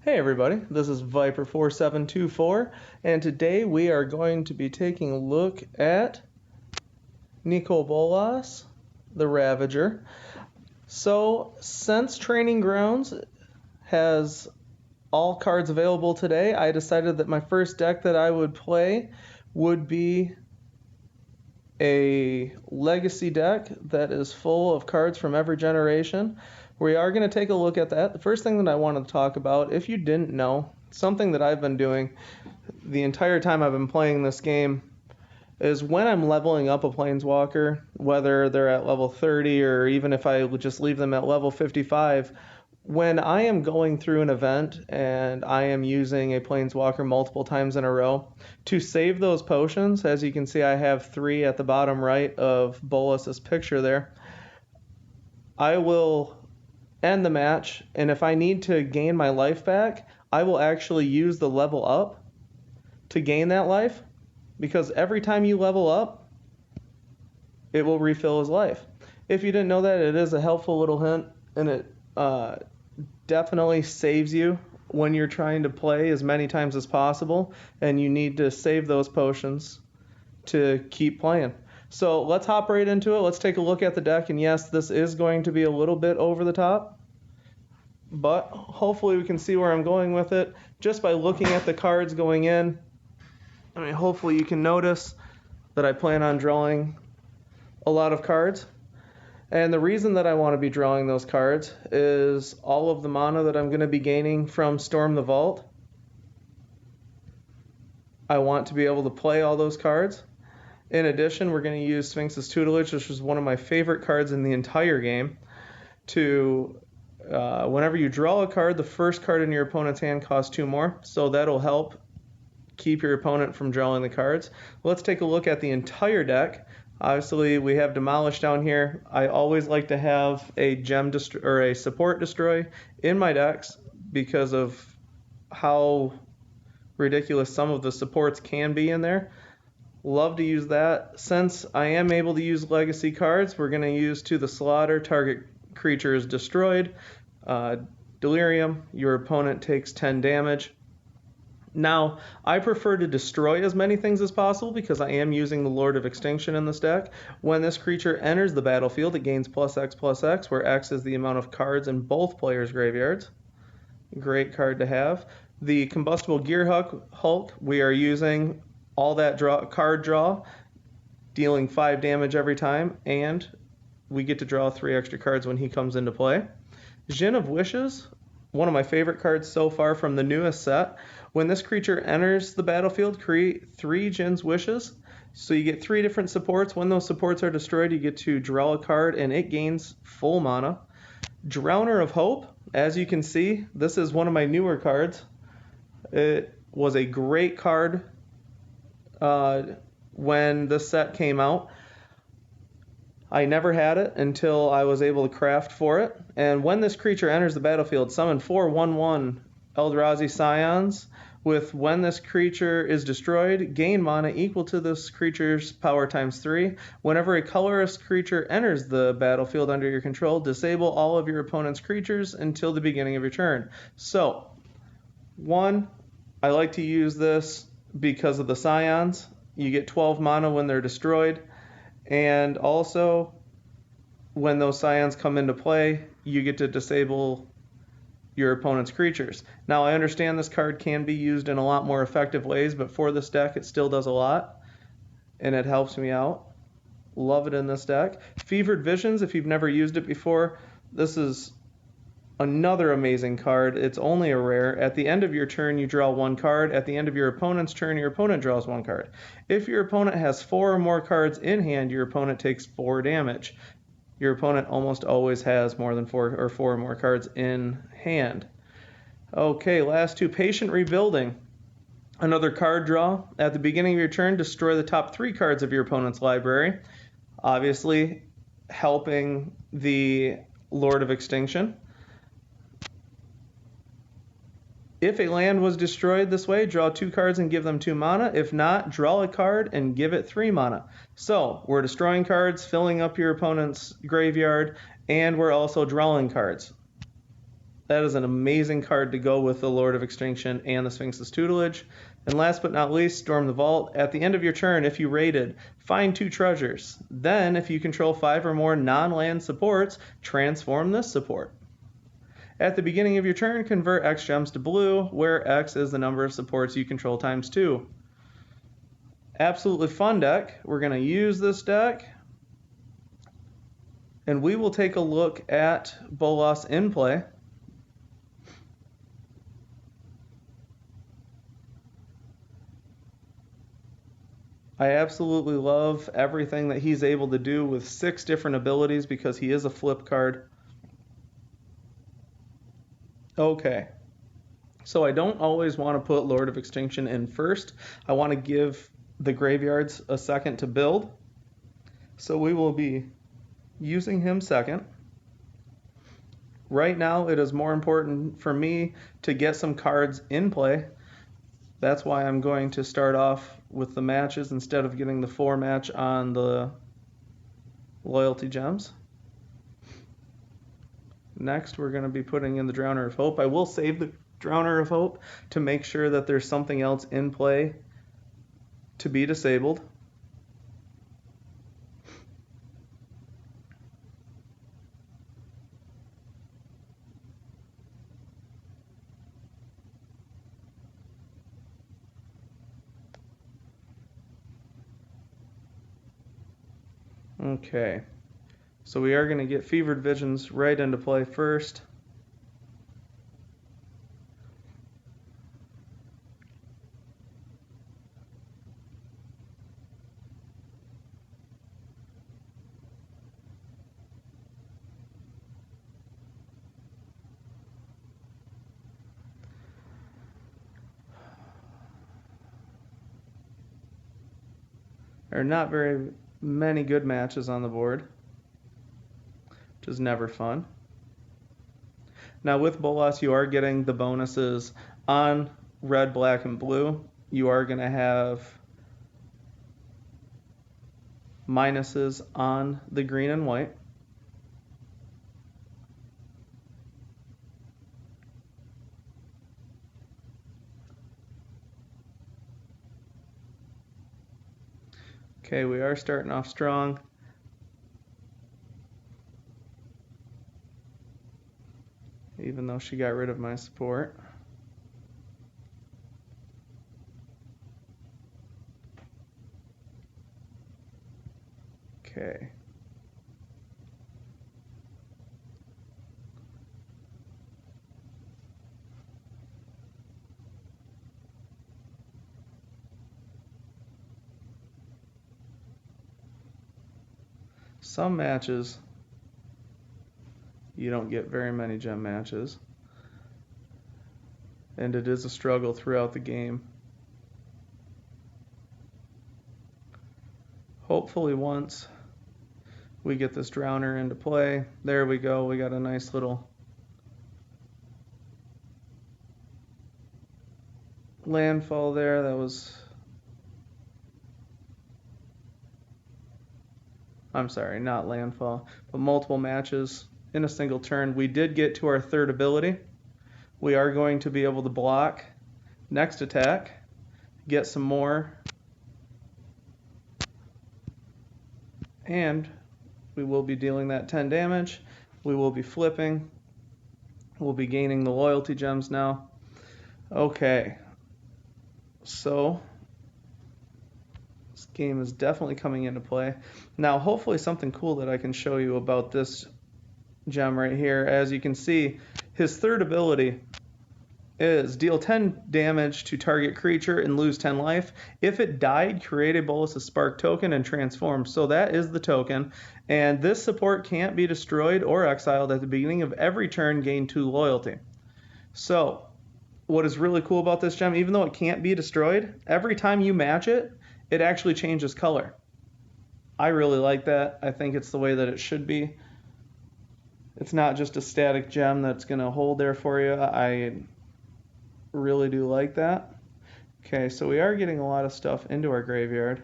Hey everybody, this is Viper4724, and today we are going to be taking a look at Bolas, the Ravager. So, since Training Grounds has all cards available today, I decided that my first deck that I would play would be a legacy deck that is full of cards from every generation. We are going to take a look at that. The first thing that I wanted to talk about, if you didn't know, something that I've been doing the entire time I've been playing this game is when I'm leveling up a Planeswalker, whether they're at level 30 or even if I would just leave them at level 55, when I am going through an event and I am using a Planeswalker multiple times in a row, to save those potions, as you can see I have 3 at the bottom right of Bolas' picture there, I will end the match, and if I need to gain my life back, I will actually use the level up to gain that life, because every time you level up, it will refill his life. If you didn't know that, it is a helpful little hint, and it definitely saves you when you're trying to play as many times as possible, and you need to save those potions to keep playing. So let's hop right into it. Let's take a look at the deck, and yes, this is going to be a little bit over the top, but hopefully we can see where I'm going with it just by looking at the cards going in. I mean, hopefully you can notice that I plan on drawing a lot of cards. And the reason that I want to be drawing those cards is all of the mana that I'm going to be gaining from Storm the Vault. I want to be able to play all those cards. In addition, we're going to use Sphinx's Tutelage, which is one of my favorite cards in the entire game, to whenever you draw a card, the first card in your opponent's hand costs 2 more, so that'll help keep your opponent from drawing the cards. Let's take a look at the entire deck. Obviously, we have Demolish down here. I always like to have a or a support destroy in my decks because of how ridiculous some of the supports can be in there. Love to use that. Since I am able to use legacy cards, we're going to use To the Slaughter. Target creature is destroyed. Delirium, your opponent takes 10 damage. Now, I prefer to destroy as many things as possible because I am using the Lord of Extinction in this deck. When this creature enters the battlefield, it gains +X/+X, where X is the amount of cards in both players' graveyards. Great card to have. The Combustible Gear Hulk, we are using all that card draw, dealing 5 damage every time, and we get to draw 3 extra cards when he comes into play. Djinn of Wishes, one of my favorite cards so far from the newest set. When this creature enters the battlefield, create 3 Djinn's Wishes. So you get 3 different supports. When those supports are destroyed, you get to draw a card, and it gains full mana. Drowner of Hope, as you can see, this is one of my newer cards. It was a great card when this set came out. I never had it until I was able to craft for it. And when this creature enters the battlefield, summon 4 1/1 Eldrazi Scions. With when this creature is destroyed, gain mana equal to this creature's power times 3. Whenever a colorless creature enters the battlefield under your control, disable all of your opponent's creatures until the beginning of your turn. So, 1, I like to use this because of the Scions. You get 12 mana when they're destroyed. And also, when those Scions come into play, you get to disable your opponent's creatures. Now, I understand this card can be used in a lot more effective ways, but for this deck, it still does a lot, and it helps me out. Love it in this deck. Fevered Visions, if you've never used it before, this is another amazing card. It's only a rare. At the end of your turn, you draw 1 card. At the end of your opponent's turn, your opponent draws 1 card. If your opponent has 4 or more cards in hand, your opponent takes 4 damage. Your opponent almost always has more than 4 or more cards in hand. Okay, last 2. Patient Rebuilding. Another card draw. At the beginning of your turn, destroy the top 3 cards of your opponent's library. Obviously, helping the Lord of Extinction. If a land was destroyed this way, draw 2 cards and give them 2 mana. If not, draw a card and give it 3 mana. So, we're destroying cards, filling up your opponent's graveyard, and we're also drawing cards. That is an amazing card to go with the Lord of Extinction and the Sphinx's Tutelage. And last but not least, Storm the Vault. At the end of your turn, if you raided, find 2 treasures. Then, if you control 5 or more non-land supports, transform this support. At the beginning of your turn, convert X gems to blue, where X is the number of supports you control times 2. Absolutely fun deck. We're going to use this deck. And we will take a look at Bolas in play. I absolutely love everything that he's able to do with 6 different abilities because he is a flip card. Okay, so I don't always want to put Lord of Extinction in first. I want to give the graveyards a second to build. So we will be using him second. Right now, it is more important for me to get some cards in play. That's why I'm going to start off with the matches instead of getting the 4 match on the loyalty gems. Next, we're going to be putting in the Drowner of Hope. I will save the Drowner of Hope to make sure that there's something else in play to be disabled. Okay, so we are going to get Fevered Visions right into play first. There are not very many good matches on the board, which is never fun. Now with Bolas, you are getting the bonuses on red, black, and blue. You are going to have minuses on the green and white. Okay, we are starting off strong. Even though she got rid of my support. Okay. Some matches, you don't get very many gem matches. And it is a struggle throughout the game. Hopefully once we get this Drowner into play, there we go, we got a nice little landfall there. That was, I'm sorry, not landfall, but multiple matches in a single turn. We did get to our 3rd ability. We are going to be able to block next attack, get some more, and we will be dealing that 10 damage. We will be flipping. We'll be gaining the loyalty gems now. Okay, so this game is definitely coming into play. Now, hopefully something cool that I can show you about this gem right here. As you can see, his 3rd ability is deal 10 damage to target creature and lose 10 life. If it died, create a Bolas' Spark token and transform. So that is the token. And this support can't be destroyed or exiled at the beginning of every turn, gain 2 loyalty. So what is really cool about this gem, even though it can't be destroyed, every time you match it, it actually changes color. I really like that. I think it's the way that it should be. It's not just a static gem that's going to hold there for you. I really do like that. Okay, so we are getting a lot of stuff into our graveyard.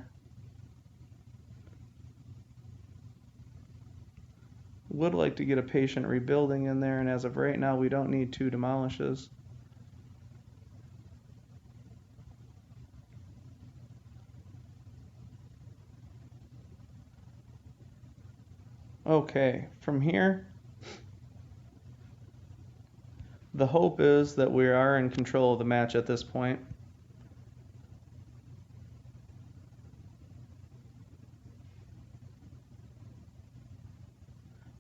Would like to get a patient rebuilding in there, and as of right now, we don't need 2 demolishes. Okay, from here, the hope is that we are in control of the match at this point.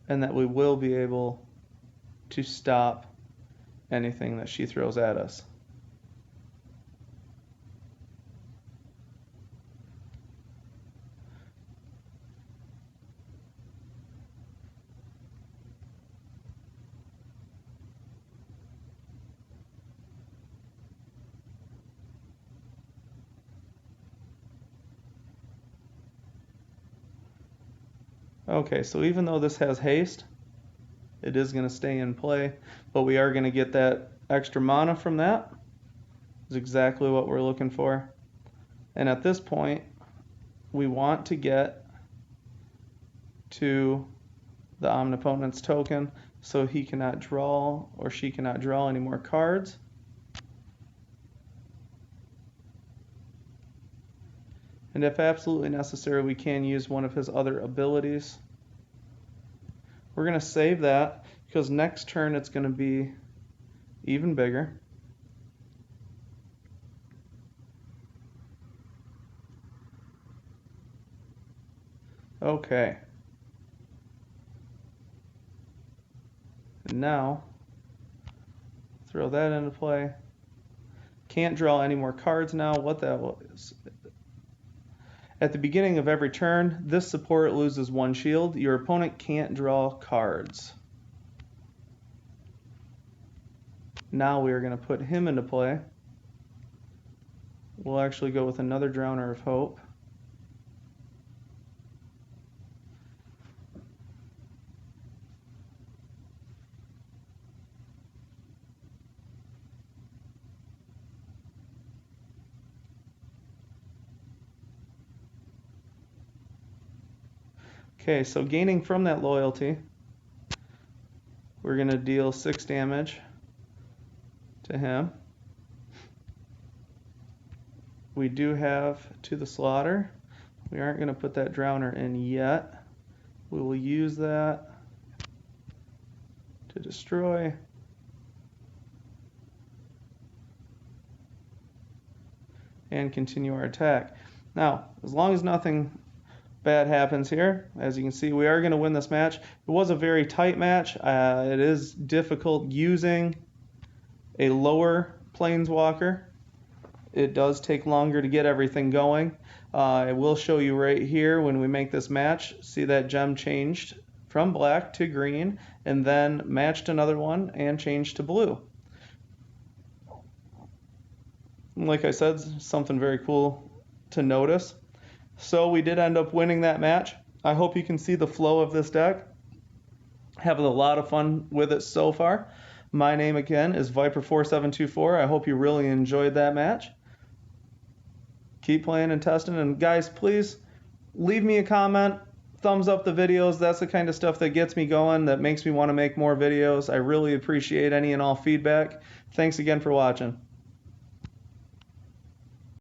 And that we will be able to stop anything that she throws at us. Okay, so even though this has haste, it is going to stay in play, but we are going to get that extra mana from that. Is exactly what we're looking for. And at this point, we want to get to the Omnipotence token so he cannot draw, or she cannot draw any more cards. And if absolutely necessary, we can use one of his other abilities. We're going to save that because next turn it's going to be even bigger. Okay. And now, throw that into play. Can't draw any more cards now. What that was. At the beginning of every turn, this support loses 1 shield. Your opponent can't draw cards. Now we are going to put him into play. We'll actually go with another Drowner of Hope. Okay, so gaining from that loyalty, we're going to deal 6 damage to him. We do have to the slaughter. We aren't going to put that Drowner in yet. We will use that to destroy. And continue our attack. Now, as long as nothing bad happens here, as you can see, we are going to win this match. It was a very tight match. It is difficult using a lower planeswalker. It does take longer to get everything going. I will show you right here when we make this match. See that gem changed from black to green and then matched another one and changed to blue. Like I said, something very cool to notice. So we did end up winning that match. I hope you can see the flow of this deck. Having a lot of fun with it so far. My name again is Viper4724. I hope you really enjoyed that match. Keep playing and testing. And guys, please leave me a comment. Thumbs up the videos. That's the kind of stuff that gets me going, that makes me want to make more videos. I really appreciate any and all feedback. Thanks again for watching.